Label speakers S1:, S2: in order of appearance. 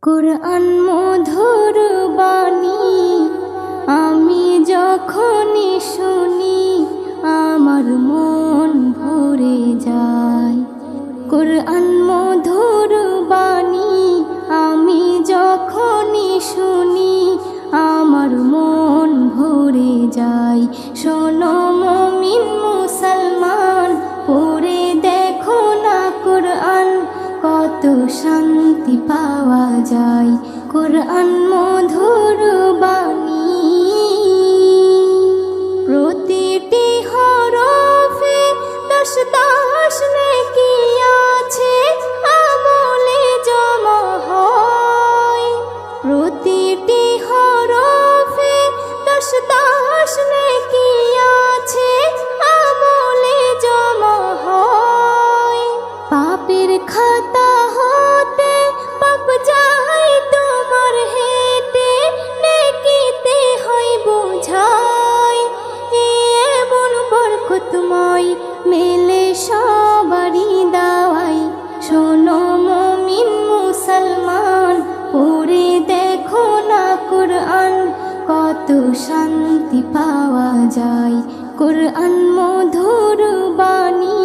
S1: কুরআন মধুর বাণী আমি যখনই শুনি আমার মন ভরে যায়। কুরআন মধুর বাণী আমি যখনই শুনি আমার মন ভরে যায়। শোনো মুমিন মুসলমান, পড়ে দেখো না কুরআন, কত শান্তি পাওয়া যায়। কুরআন মধুর বাণী, প্রতিটি হরফে 10 নেকি আছে, আমলে জমা হয়। প্রতিটি হরফে 10 নেকি আছে, আমলে জমা হয়। পাপের খাতা হতে পাপ যায় তোমার হেঁটে, নেকিতে হয় বোঝাই। এমন বরকতময় মেলে সবারই দাওয়াই। শোনো মুমিন মুসলমান, পড়ে দেখো না কুরআন, কত শান্তি পাওয়া যায়। কুরআন মধুর বাণী।